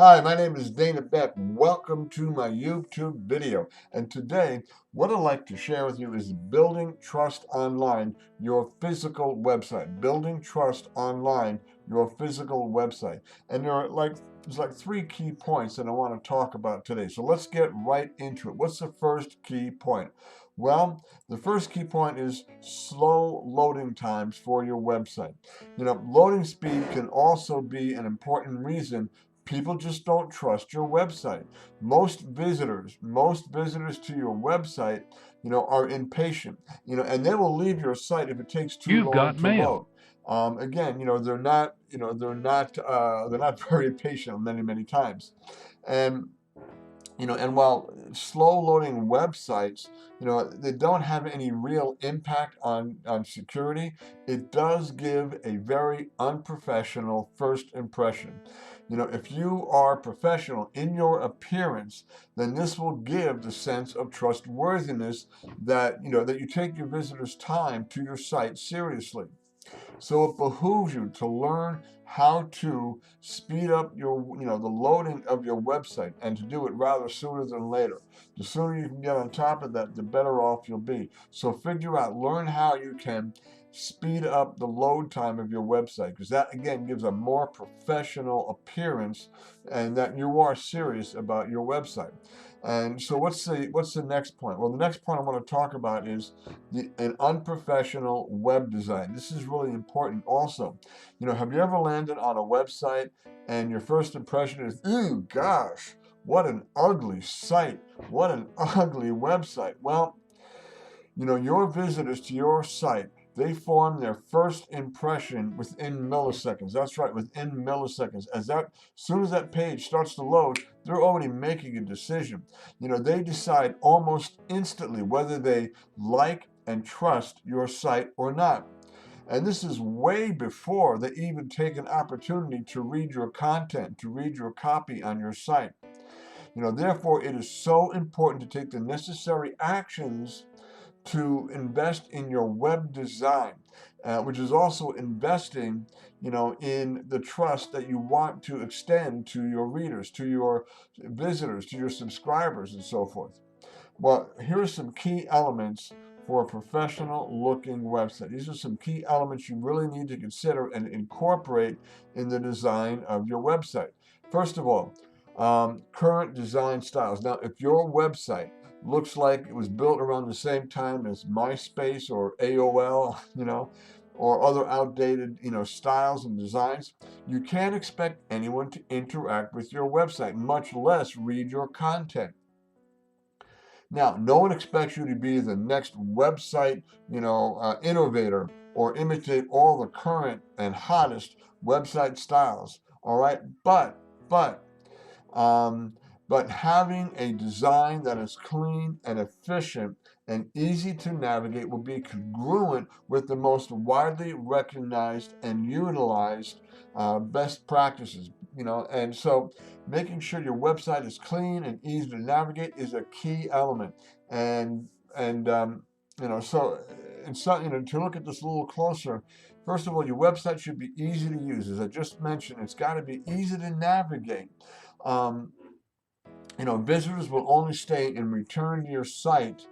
Hi, my name is Dana Beck. Welcome to my YouTube video. And today, what I'd like to share with you is building trust online, your physical website. Building trust online, your physical website. And there's like three key points that I want to talk about today. So let's get right into it. What's the first key point? Well, the first key point is slow loading times for your website. Loading speed can also be an important reason people just don't trust your website. Most visitors to your website, are impatient, and they will leave your site if it takes too You've long got to load. mail. Again, they're not very patient many times, and and while slow loading websites, they don't have any real impact on security, it does give a very unprofessional first impression. If you are professional in your appearance, then this will give the sense of trustworthiness that you take your visitors' time to your site seriously. So it behooves you to learn how to speed up the loading of your website, and to do it rather sooner than later. The sooner you can get on top of that, the better off you'll be. So learn how you can speed up the load time of your website, because that again gives a more professional appearance and that you are serious about your website. And so what's the next point? Well, the next point I want to talk about is an unprofessional web design. This is really important also. Have you ever landed on a website and your first impression is, ooh, gosh, what an ugly site, what an ugly website? Well, your visitors to your site, they form their first impression within milliseconds. That's right, within milliseconds. Soon as that page starts to load, they're already making a decision. They decide almost instantly whether they like and trust your site or not. And this is way before they even take an opportunity to read your content, to read your copy on your site. Therefore, it is so important to take the necessary actions to invest in your web design, which is also investing, in the trust that you want to extend to your readers, to your visitors, to your subscribers, and so forth. Well, here are some key elements for a professional looking website. These are some key elements you really need to consider and incorporate in the design of your website. First of all, current design styles. Now, if your website looks like it was built around the same time as MySpace or AOL, or other outdated, styles and designs, you can't expect anyone to interact with your website, much less read your content. Now, no one expects you to be the next website, innovator, or imitate all the current and hottest website styles. All right, but um, but having a design that is clean and efficient and easy to navigate will be congruent with the most widely recognized and utilized best practices. And so making sure your website is clean and easy to navigate is a key element. And and so to look at this a little closer. First of all, your website should be easy to use. As I just mentioned, it's got to be easy to navigate. Um, Visitors will only stay and return to your site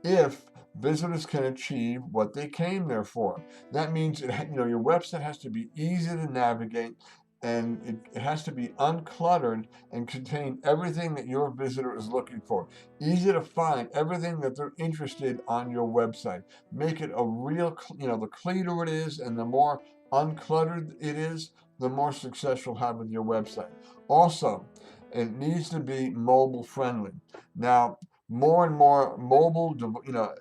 if visitors can achieve what they came there for. That means your website has to be easy to navigate, and it has to be uncluttered and contain everything that your visitor is looking for. Easy to find everything that they're interested on your website. Make it a real, the cleaner it is and the more uncluttered it is, the more success you'll have with your website. Also, it needs to be mobile friendly. Now, more and more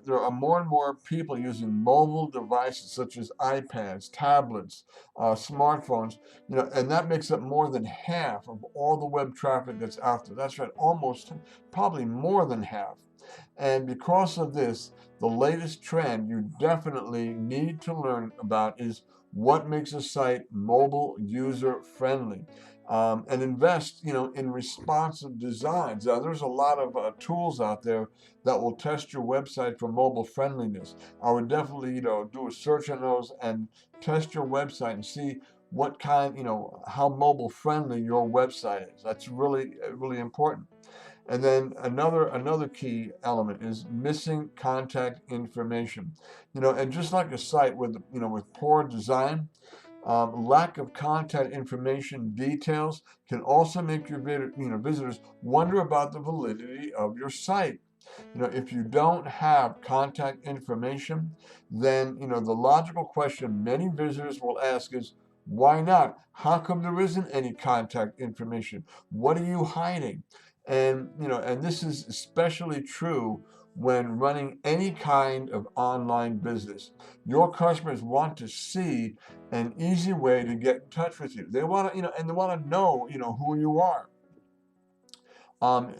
there are more and more people using mobile devices such as iPads, tablets, smartphones, and that makes up more than half of all the web traffic that's out there. That's right, almost, probably more than half. And because of this, the latest trend you definitely need to learn about is what makes a site mobile user friendly. And invest, in responsive designs. Now, there's a lot of tools out there that will test your website for mobile friendliness. I would definitely, do a search on those and test your website and see what kind, how mobile friendly your website is. That's really, really important. And then another key element is missing contact information. And just like a site with poor design, lack of contact information details can also make your visitors wonder about the validity of your site. If you don't have contact information, then the logical question many visitors will ask is, why not? How come there isn't any contact information? What are you hiding? And this is especially true when running any kind of online business. Your customers want to see an easy way to get in touch with you. They want to, and they want to know, who you are. And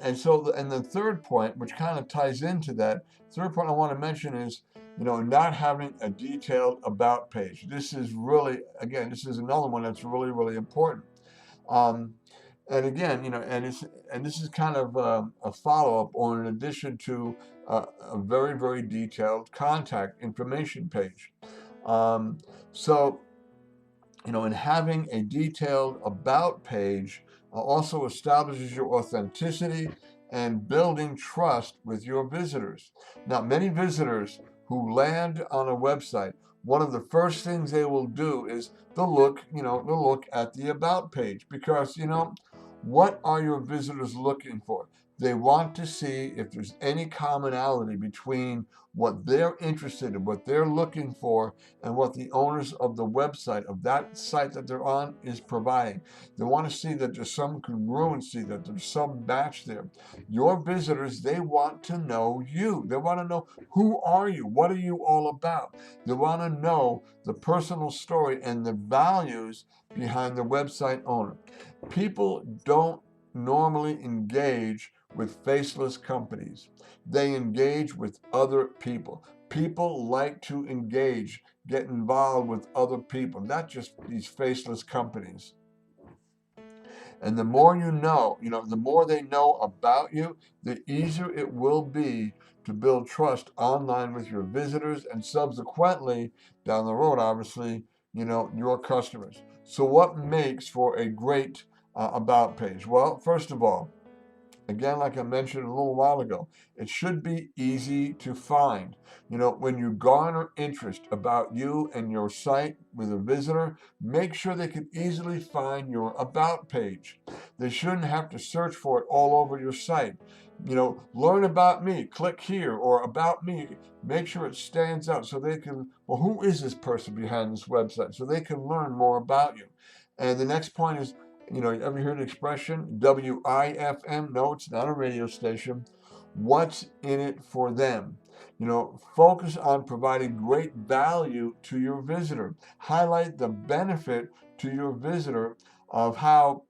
the third point, which kind of ties into that, third point I want to mention is, not having a detailed about page. This is really, again, this is another one that's really, really important. Um, and again, and this is kind of a follow-up, or in addition to a very, very detailed contact information page. Um, so, and having a detailed about page also establishes your authenticity and building trust with your visitors. Now, many visitors who land on a website, one of the first things they will do is they'll look at the about page, because, what are your visitors looking for? They want to see if there's any commonality between what they're interested in, what they're looking for, and what the owners of the website, of that site that they're on, is providing. They want to see that there's some congruency, that there's some match there. Your visitors, they want to know you. They want to know, who are you? What are you all about? They want to know the personal story and the values behind the website owner. People don't normally engage with faceless companies. They engage with other people. People like to engage, get involved with other people, not just these faceless companies. And the more the more they know about you, the easier it will be to build trust online with your visitors, and subsequently, down the road, obviously, your customers. So what makes for a great about page? Well, first of all, again, like I mentioned a little while ago, it should be easy to find. When you garner interest about you and your site with a visitor, make sure they can easily find your about page. They shouldn't have to search for it all over your site. Learn about me, click here, or about me. Make sure it stands out so they can, well, who is this person behind this website? So they can learn more about you. And the next point is, you ever hear the expression WIFM? No, it's not a radio station. What's in it for them? Focus on providing great value to your visitor. Highlight the benefit to your visitor of how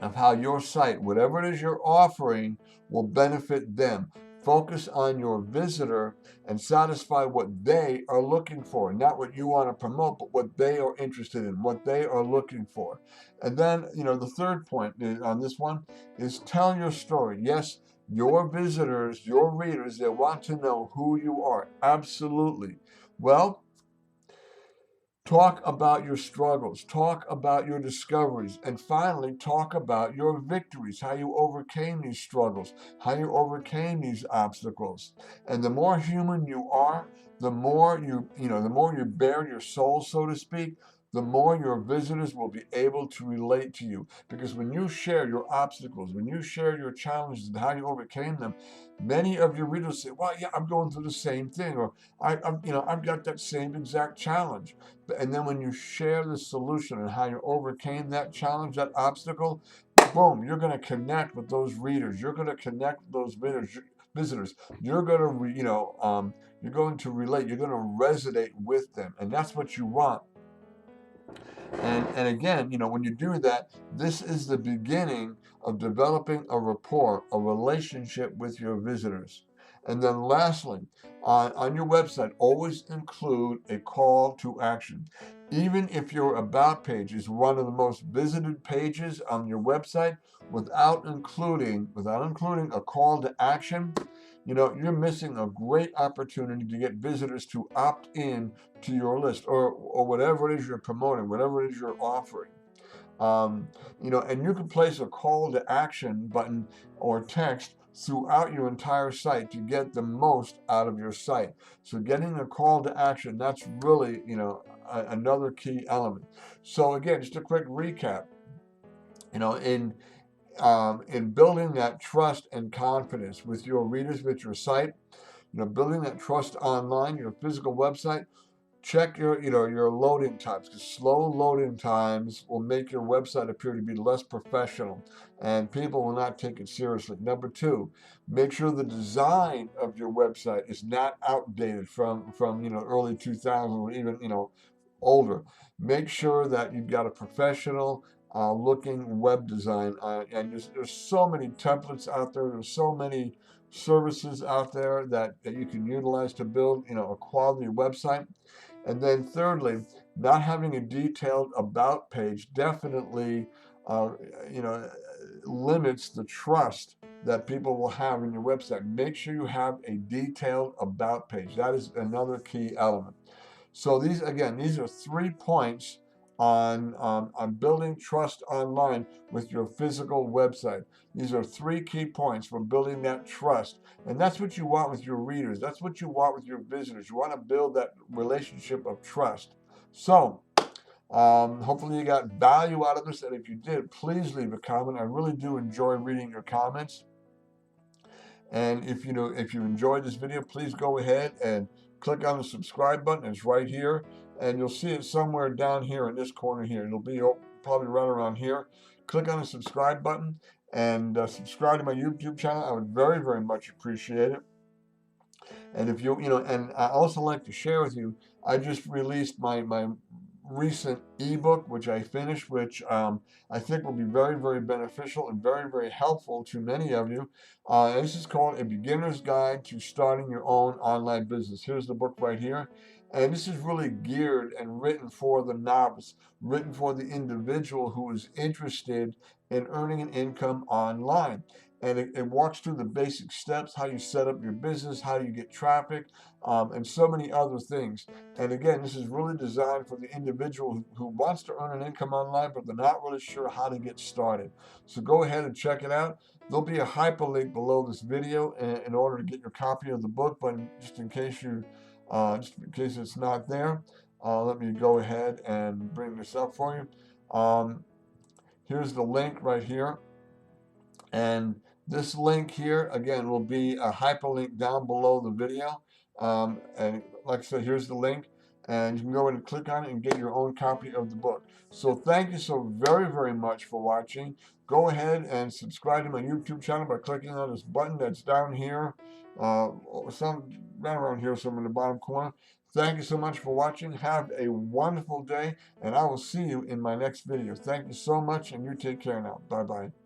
your site, whatever it is you're offering, will benefit them. Focus on your visitor and satisfy what they are looking for, not what you want to promote, but what they are interested in, what they are looking for. And then, the third point on this one is tell your story. Yes, your visitors, your readers, they want to know who you are. Absolutely. Well, talk about your struggles, talk about your discoveries, and finally, talk about your victories, how you overcame these struggles, how you overcame these obstacles. And the more human you are, the more the more you bare your soul, so to speak, the more your visitors will be able to relate to you. Because when you share your obstacles, when you share your challenges and how you overcame them, many of your readers say, well, yeah, I'm going through the same thing, or I've got that same exact challenge. And then when you share the solution and how you overcame that challenge, that obstacle, boom, you're going to connect with those readers. You're going to connect with those visitors. You're going to, you're going to relate. You're going to resonate with them, and that's what you want. And again, when you do that, this is the beginning of developing a rapport, a relationship with your visitors. And then lastly, on your website, always include a call to action. Even if your about page is one of the most visited pages on your website, without including a call to action, you're missing a great opportunity to get visitors to opt in to your list, or whatever it is you're promoting, whatever it is you're offering. Um, and you can place a call to action button or text throughout your entire site to get the most out of your site. So getting a call to action, that's really, another key element. So again, just a quick recap, you know, in building that trust and confidence with your readers, with your site, building that trust online, your physical website. Check your loading times, because slow loading times will make your website appear to be less professional, and people will not take it seriously. Number two, make sure the design of your website is not outdated from early 2000s or even older. Make sure that you've got a professional looking web design, and there's so many templates out there. There's so many services out there that you can utilize to build a quality website. And then thirdly, not having a detailed about page definitely, uh, you know, limits the trust that people will have in your website. Make sure you have a detailed about page. That is another key element. So these are 3 points on building trust online with your physical website. These are 3 key points for building that trust, and that's what you want with your readers. That's what you want with your visitors. You want to build that relationship of trust. So hopefully you got value out of this, and if you did, please leave a comment. I really do enjoy reading your comments. And if you enjoyed this video, please go ahead and click on the subscribe button. It's right here, and you'll see it somewhere down here in this corner here. It'll be probably right around here. Click on the subscribe button and subscribe to my YouTube channel. I would very, very much appreciate it. And if and I also like to share with you, I just released my recent ebook, which I finished, which I think will be very, very beneficial and very, very helpful to many of you. This is called A Beginner's Guide to Starting Your Own Online Business. Here's the book right here. And this is really geared and written for the novice, written for the individual who is interested in earning an income online. And it walks through the basic steps, how you set up your business, how you get traffic, and so many other things. And again, this is really designed for the individual who wants to earn an income online, but they're not really sure how to get started. So go ahead and check it out. There'll be a hyperlink below this video in order to get your copy of the book, but just in case it's not there, let me go ahead and bring this up for you. Here's the link right here. And this link here, again, will be a hyperlink down below the video. And like I said, here's the link. And you can go ahead and click on it and get your own copy of the book. So thank you so very, very much for watching. Go ahead and subscribe to my YouTube channel by clicking on this button that's down here, right around here, somewhere in the bottom corner. Thank you so much for watching. Have a wonderful day, and I will see you in my next video. Thank you so much, and you take care now. Bye-bye.